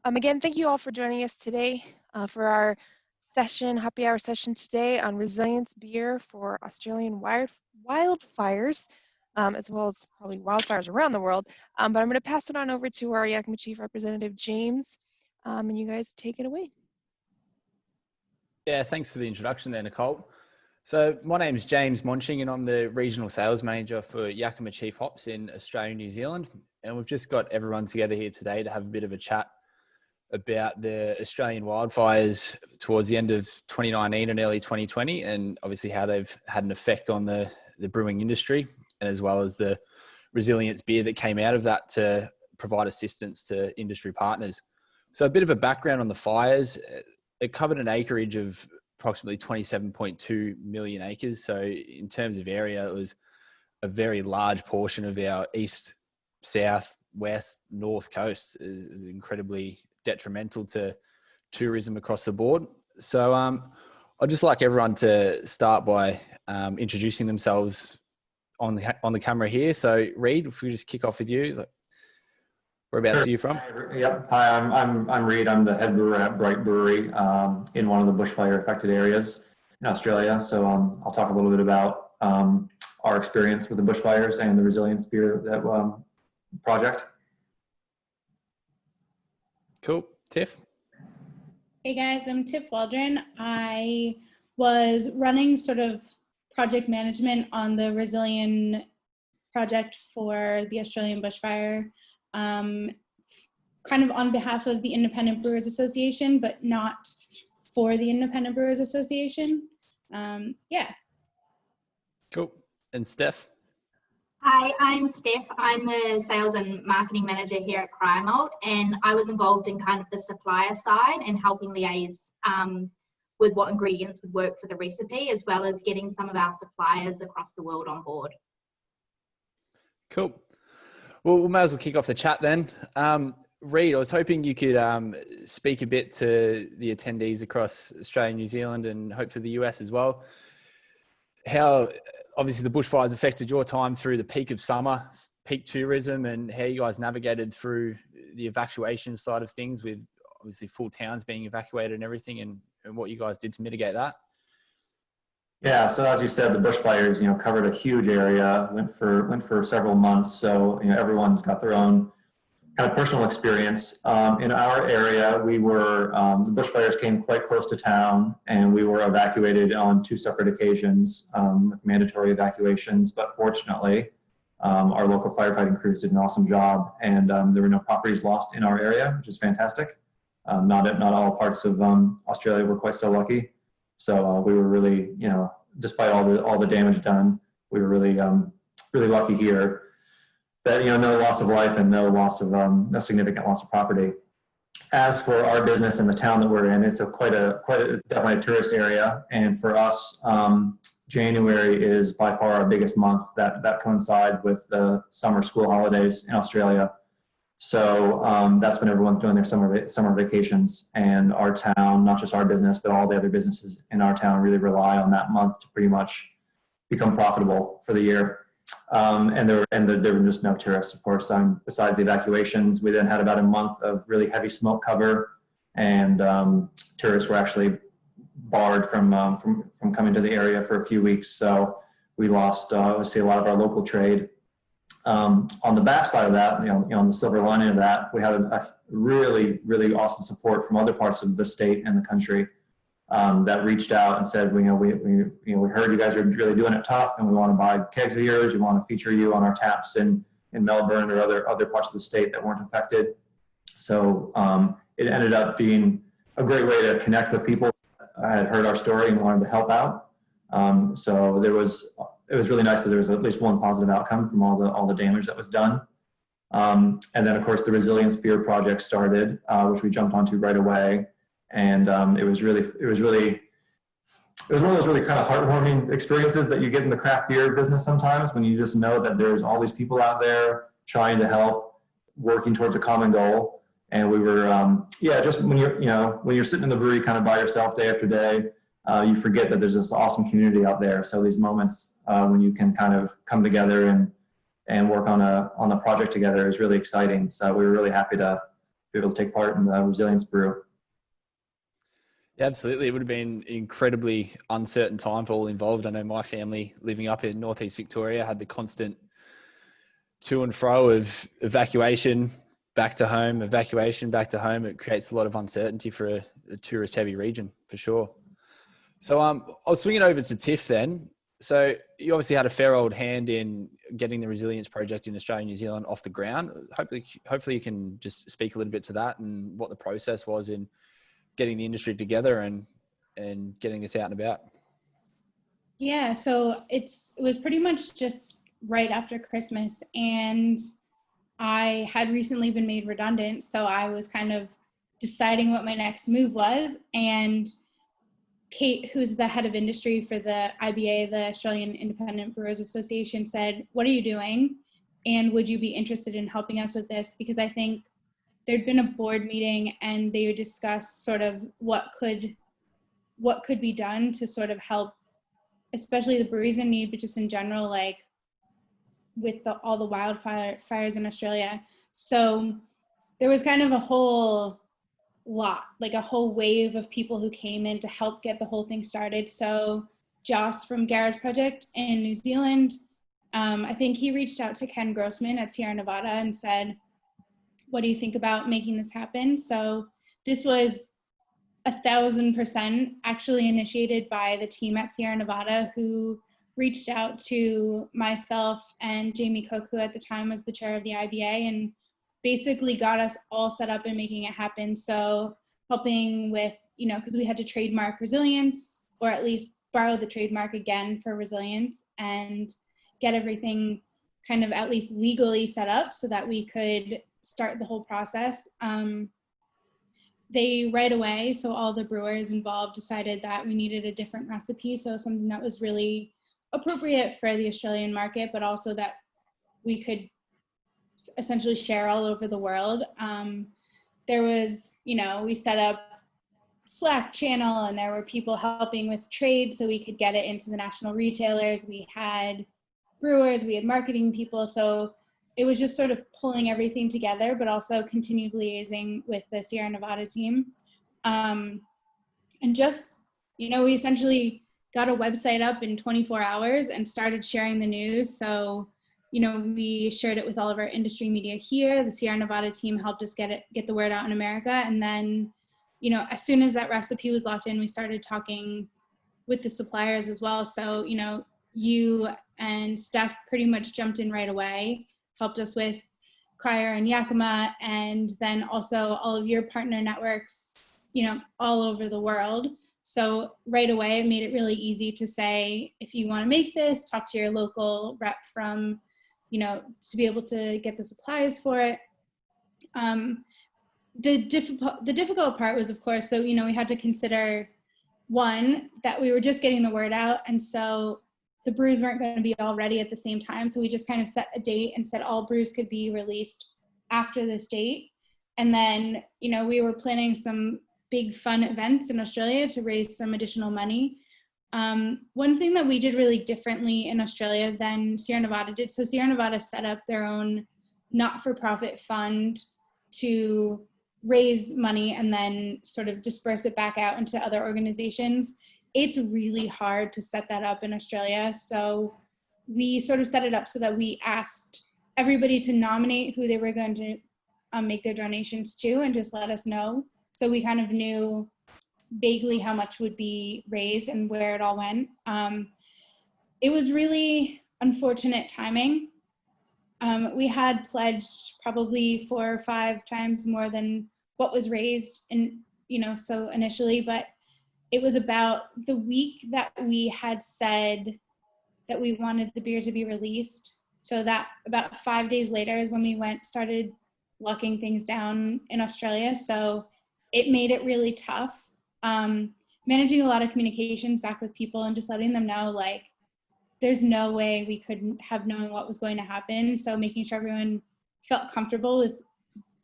Again, thank you all for joining us today for our happy hour session today on resilience beer for Australian wildfires, as well as probably wildfires around the world. But I'm going to pass it on over to our Yakima Chief Representative, James, and you guys take it away. Yeah, thanks for the introduction there, Nicole. So my name is James Monching and I'm the Regional Sales Manager for Yakima Chief Hops in Australia and New Zealand. And we've just got everyone together here today to have a bit of a chat about the Australian wildfires towards the end of 2019 and early 2020, and obviously how they've had an effect on the brewing industry, and as well as the resilience beer that came out of that to provide assistance to industry partners. So a bit of a background on the fires. It covered an acreage of approximately 27.2 million acres. So in terms of area, it was a very large portion of our east, south, west, north coast. It was incredibly detrimental to tourism across the board. So I'd just like everyone to start by introducing themselves on the camera here. So Reed, if we just kick off with you. Whereabouts are you from? Yep. Hi, I'm Reed. I'm the head brewer at Bright Brewery in one of the bushfire affected areas in Australia. So I'll talk a little bit about our experience with the bushfires and the resilience beer project. Cool. Tiff? Hey guys, I'm Tiff Waldron. I was running sort of project management on the Resilient project for the Australian bushfire. Kind of on behalf of the Independent Brewers Association, but not for the Independent Brewers Association. Yeah. Cool. And Steph? Hi, I'm Steph. I'm the Sales and Marketing Manager here at Cryomalt, and I was involved in kind of the supplier side and helping liaise with what ingredients would work for the recipe, as well as getting some of our suppliers across the world on board. Cool. Well, we may as well kick off the chat then. Reed, I was hoping you could speak a bit to the attendees across Australia, New Zealand, and hopefully the US as well. How obviously the bushfires affected your time through the peak of summer, peak tourism, and how you guys navigated through the evacuation side of things with obviously full towns being evacuated and everything, and what you guys did to mitigate that. Yeah, so as you said, the bushfires, covered a huge area, went for several months. So, everyone's got their own kind of personal experience. In our area, we were, the bushfires came quite close to town, and we were evacuated on 2 separate occasions with mandatory evacuations. But fortunately, our local firefighting crews did an awesome job, and there were no properties lost in our area, which is fantastic. Not all parts of Australia were quite so lucky. So we were really, despite all the damage done, we were really lucky here that no loss of life and no significant loss of property. As for our business and the town that we're in, it's it's definitely a tourist area, and for us, January is by far our biggest month. That coincides with the summer school holidays in Australia. So that's when everyone's doing their summer vacations, and our town, not just our business, but all the other businesses in our town really rely on that month to pretty much become profitable for the year. And there were just no tourists, of course, besides the evacuations. We then had about a month of really heavy smoke cover, and tourists were actually barred from coming to the area for a few weeks. So we lost, obviously, a lot of our local trade. On the backside of that, on the silver lining of that, we had a really, really awesome support from other parts of the state and the country that reached out and said, we heard you guys are really doing it tough, and we want to buy kegs of yours. We want to feature you on our taps in Melbourne or other parts of the state that weren't affected. So it ended up being a great way to connect with people that had heard our story and wanted to help out. So it was really nice that there was at least one positive outcome from all the damage that was done. And then, of course, the Resilience Beer Project started, which we jumped onto right away. And it was one of those really kind of heartwarming experiences that you get in the craft beer business sometimes, when you just know that there's all these people out there trying to help, working towards a common goal. And we were, just when you're sitting in the brewery kind of by yourself day after day, you forget that there's this awesome community out there. So these moments when you can kind of come together and work on the project together is really exciting. So we were really happy to be able to take part in the resilience brew. Yeah, absolutely. It would have been an incredibly uncertain time for all involved. I know my family living up in Northeast Victoria had the constant to and fro of evacuation back to home, evacuation back to home. It creates a lot of uncertainty for a tourist heavy region for sure. So I'll swing it over to Tiff then. So you obviously had a fair old hand in getting the resilience project in Australia and New Zealand off the ground. Hopefully you can just speak a little bit to that and what the process was in getting the industry together and getting this out and about. Yeah, so it was pretty much just right after Christmas, and I had recently been made redundant, so I was kind of deciding what my next move was, and Kate, who's the head of industry for the IBA, the Australian Independent Brewers Association, said, "What are you doing? And would you be interested in helping us with this?" Because I think there'd been a board meeting and they discussed sort of what could be done to sort of help, especially the breweries in need, but just in general, like with all the wildfires in Australia. So there was kind of a whole lot, like a whole wave of people who came in to help get the whole thing started. So Joss from Garage Project in New Zealand, I think he reached out to Ken Grossman at Sierra Nevada and said, "What do you think about making this happen?" So this was 1,000% actually initiated by the team at Sierra Nevada, who reached out to myself and Jamie Cook, who at the time was the chair of the IBA, and basically got us all set up and making it happen. So helping with, because we had to trademark resilience, or at least borrow the trademark again for resilience, and get everything kind of at least legally set up so that we could start the whole process. They right away, so all the brewers involved decided that we needed a different recipe, so something that was really appropriate for the Australian market, but also that we could essentially share all over the world. There was, we set up Slack channel, and there were people helping with trade so we could get it into the national retailers. We had brewers, we had marketing people, so it was just sort of pulling everything together, but also continued liaising with the Sierra Nevada team. And just, we essentially got a website up in 24 hours and started sharing the news. So, we shared it with all of our industry media here. The Sierra Nevada team helped us get the word out in America. And then, as soon as that recipe was locked in, we started talking with the suppliers as well. So, you and Steph pretty much jumped in right away, helped us with Crier and Yakima, and then also all of your partner networks, all over the world. So right away, it made it really easy to say, if you want to make this, talk to your local rep from, to be able to get the supplies for it. The difficult part was, of course, so, we had to consider, one, that we were just getting the word out. And so the brews weren't going to be all ready at the same time. So we just kind of set a date and said all brews could be released after this date. And then, we were planning some big fun events in Australia to raise some additional money. One thing that we did really differently in Australia than Sierra Nevada did, so Sierra Nevada set up their own not-for-profit fund to raise money and then sort of disperse it back out into other organizations. It's really hard to set that up in Australia. So we sort of set it up so that we asked everybody to nominate who they were going to make their donations to and just let us know. So we kind of knew vaguely how much would be raised and where it all went. It was really unfortunate timing. We had pledged probably 4 or 5 times more than what was raised so initially, but it was about the week that we had said that we wanted the beer to be released. So that about 5 days later is when we started locking things down in Australia. So it made it really tough. Managing a lot of communications back with people and just letting them know, like, there's no way we couldn't have known what was going to happen. So making sure everyone felt comfortable with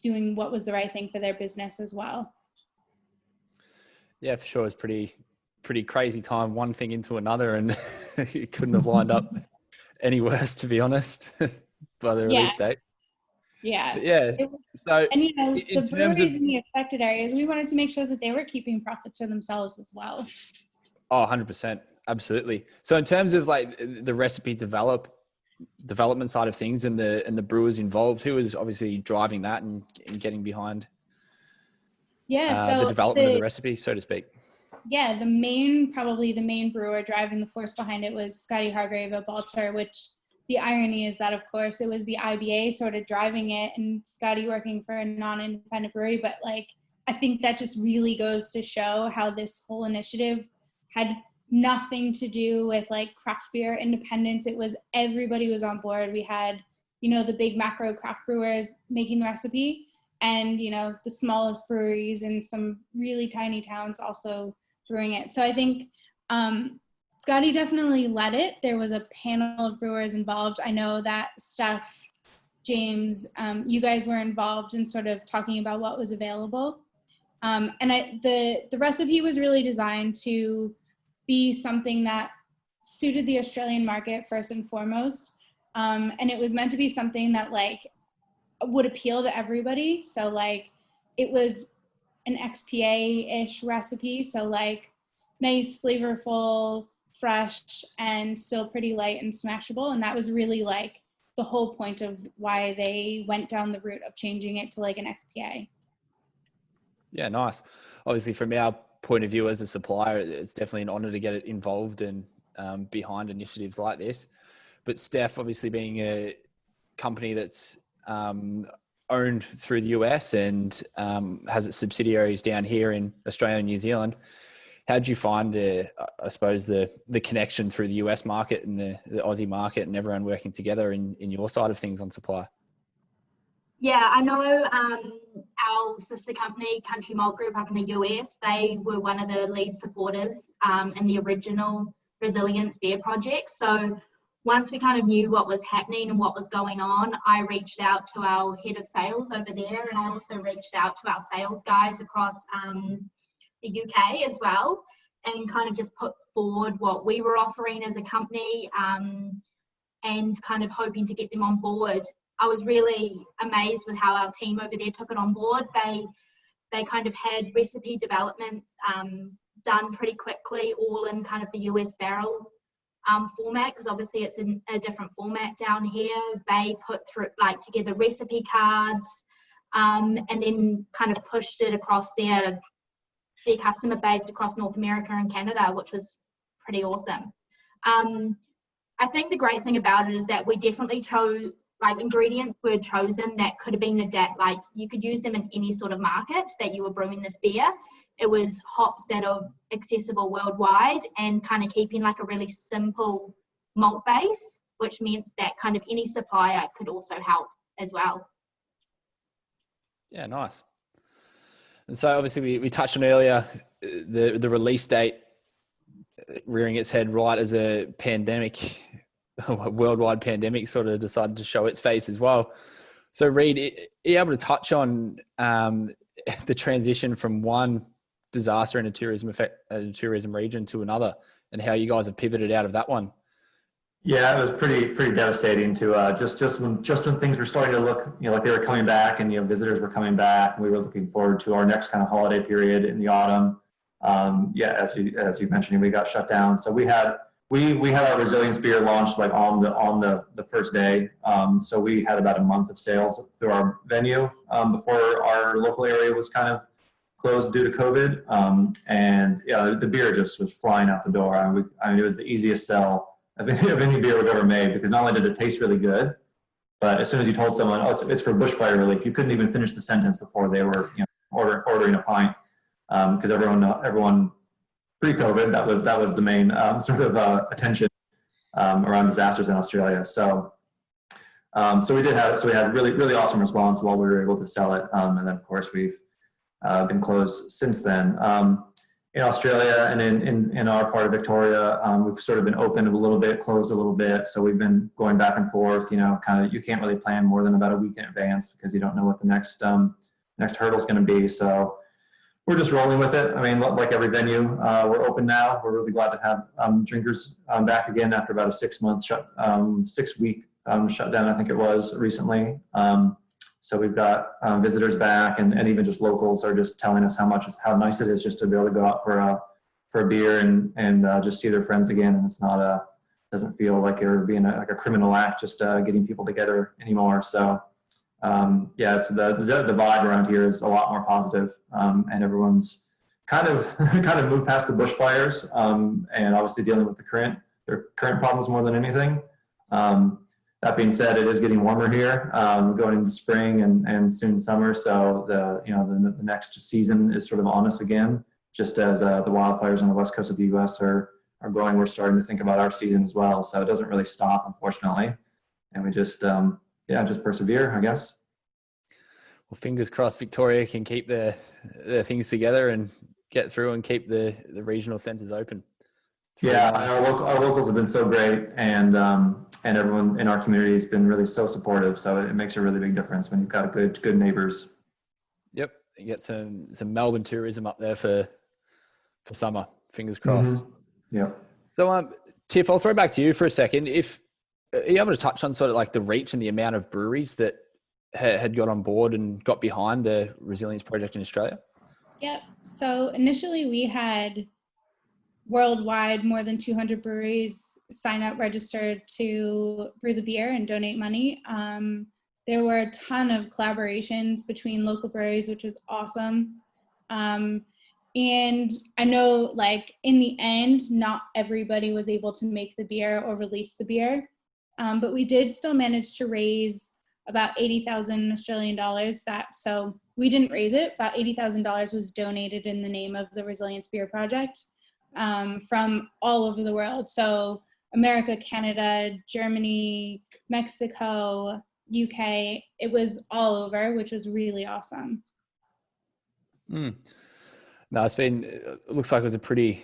doing what was the right thing for their business as well. Yeah, for sure. It's pretty crazy time, one thing into another, and it couldn't have lined up any worse, to be honest, by the release date. Yeah. But yeah. It was- So And, you know, in the terms breweries of, in the affected areas, we wanted to make sure that they were keeping profits for themselves as well. oh, 100%. Absolutely. So in terms of like the recipe development side of things and the brewers involved, who was obviously driving that and getting behind Yeah, the so development of the recipe, so to speak? yeah, probably the main brewer driving the force behind it was Scotty Hargrave at Balter, which the irony is that, of course, it was the IBA sort of driving it and Scotty working for a non-independent brewery. But like, I think that just really goes to show how this whole initiative had nothing to do with like craft beer independence. It was everybody was on board. We had, you know, the big macro craft brewers making the recipe, and, you know, the smallest breweries in some really tiny towns also brewing it. So I think Scotty definitely led it. There was a panel of brewers involved. I know that Steph, James, you guys were involved in sort of talking about what was available. And the recipe was really designed to be something that suited the Australian market first and foremost. And it was meant to be something that like would appeal to everybody. So like it was an XPA-ish recipe. So like nice, flavorful, fresh, and still pretty light and smashable. And that was really like the whole point of why they went down the route of changing it to like an XPA. Yeah, nice. Obviously, from our point of view as a supplier, it's definitely an honor to get it involved and behind initiatives like this. But Steph, obviously being a company that's owned through the US and has its subsidiaries down here in Australia and New Zealand, how did you find the connection through the US market and the Aussie market and everyone working together in your side of things on supply? Yeah, I know our sister company, Country Malt Group up in the US, they were one of the lead supporters in the original Resilience Beer project. So once we kind of knew what was happening and what was going on, I reached out to our head of sales over there, and I also reached out to our sales guys across the UK as well, and kind of just put forward what we were offering as a company and kind of hoping to get them on board. I was really amazed with how our team over there took it on board. They kind of had recipe developments done pretty quickly, all in kind of the US barrel format, because obviously it's in a different format down here. They put through like together recipe cards and then kind of pushed it across their customer base across North America and Canada, which was pretty awesome. I think the great thing about it is that we definitely chose, like, ingredients were chosen that could have been like you could use them in any sort of market that you were brewing this beer. It was hops that are accessible worldwide and kind of keeping like a really simple malt base, which meant that kind of any supplier could also help as well. Yeah, nice. And so obviously we touched on earlier the release date rearing its head right as a pandemic, a worldwide pandemic sort of decided to show its face as well. So Reid, are you able to touch on the transition from one disaster in a tourism region to another, and how you guys have pivoted out of that one? Yeah, it was pretty devastating to just when things were starting to look, like they were coming back, and visitors were coming back, and we were looking forward to our next kind of holiday period in the autumn. As you mentioned, we got shut down. So we had our Resilience beer launched like on the first day. So we had about a month of sales through our venue before our local area was kind of closed due to COVID. And the beer just was flying out the door. I mean, it was the easiest sell of any beer we've ever made, because not only did it taste really good, but as soon as you told someone, oh, it's for bushfire relief, you couldn't even finish the sentence before they were ordering a pint, because everyone pre-COVID, that was the main sort of attention around disasters in Australia. So we had really awesome response while we were able to sell it, and then of course we've been closed since then. In Australia and in our part of Victoria, we've sort of been open a little bit, closed a little bit. So we've been going back and forth, kind of, you can't really plan more than about a week in advance because you don't know what the next hurdle is going to be. So we're just rolling with it. I mean, like every venue, we're open now. We're really glad to have drinkers back again after about a 6 week shutdown, I think it was recently. So we've got visitors back, and even just locals are just telling us how nice it is just to be able to go out for a beer and just see their friends again. And it's not doesn't feel like you're being like a criminal act, just getting people together anymore. So yeah, it's the vibe around here is a lot more positive, and everyone's kind of moved past the bushfires, and obviously dealing with their current problems more than anything. That being said, it is getting warmer here, going into spring and soon summer. So the next season is sort of on us again. Just as the wildfires on the west coast of the U.S. are going, we're starting to think about our season as well. So it doesn't really stop, unfortunately, and we just just persevere, I guess. Well, fingers crossed Victoria can keep their things together and get through and keep the regional centres open. Yeah, our locals have been so great, and everyone in our community has been really so supportive. So it makes a really big difference when you've got good neighbours. Yep, you get some Melbourne tourism up there for summer. Fingers crossed. Mm-hmm. Yeah. So, Tiff, I'll throw back to you for a second. Are you able to touch on sort of like the reach and the amount of breweries that had got on board and got behind the Resilience Project in Australia? Yep. So initially we had worldwide more than 200 breweries sign up, registered to brew the beer and donate money. There were a ton of collaborations between local breweries, which was awesome. And I know, like, in the end, not everybody was able to make the beer or release the beer, but we did still manage to raise about 80,000 Australian dollars. So we didn't raise it. About $80,000 was donated in the name of the Resilience Beer Project from all over the world. So America, Canada, Germany, Mexico, UK. It was all over, which was really awesome. No, it looks like it was a pretty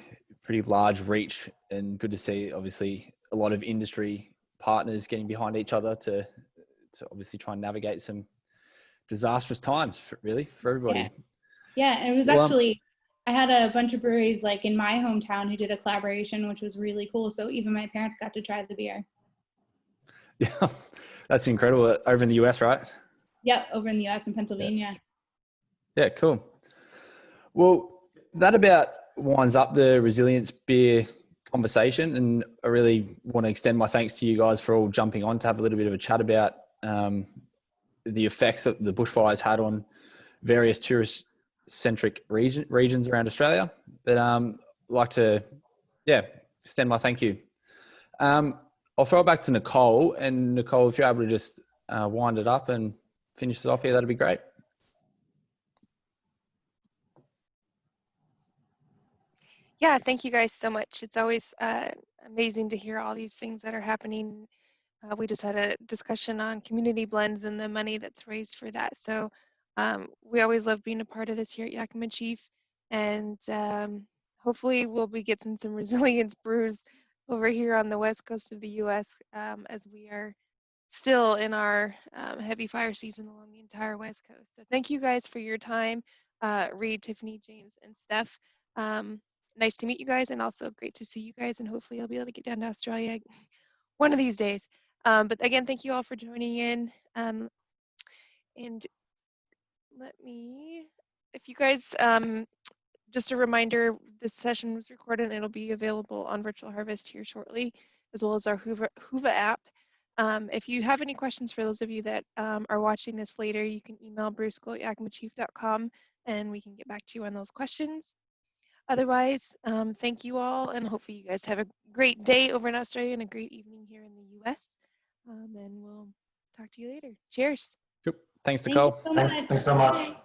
large reach, and good to see, obviously, a lot of industry partners getting behind each other to obviously try and navigate some disastrous times for everybody. Yeah, and it was actually, I had a bunch of breweries like in my hometown who did a collaboration, which was really cool. So even my parents got to try the beer. Yeah, that's incredible. Over in the US, right? Yep, over in the US and Pennsylvania. Yeah, cool. Well, that about winds up the Resilience Beer conversation, and I really want to extend my thanks to you guys for all jumping on to have a little bit of a chat about the effects that the bushfires had on various tourist-centric regions around Australia. But I'd like to, extend my thank you. I'll throw it back to Nicole, and Nicole, if you're able to just wind it up and finish this off here, that'd be great. Yeah, thank you guys so much. It's always amazing to hear all these things that are happening. We just had a discussion on community blends and the money that's raised for that. So we always love being a part of this here at Yakima Chief, and hopefully we'll be getting some resilience brews over here on the west coast of the U.S. As we are still in our heavy fire season along the entire west coast. So thank you guys for your time, Reed, Tiffany, James, and Steph. Nice to meet you guys, and also great to see you guys, and hopefully I'll be able to get down to Australia one of these days. But again, thank you all for joining in. And if you guys, just a reminder, this session was recorded and it'll be available on Virtual Harvest here shortly, as well as our Hoover app. If you have any questions, for those of you that are watching this later, you can email brewschool@yakimachief.com and we can get back to you on those questions. Otherwise, thank you all, and hopefully you guys have a great day over in Australia and a great evening here in the US. And we'll talk to you later. Cheers. Thanks, Nicole. Thank you so much. Thanks so much.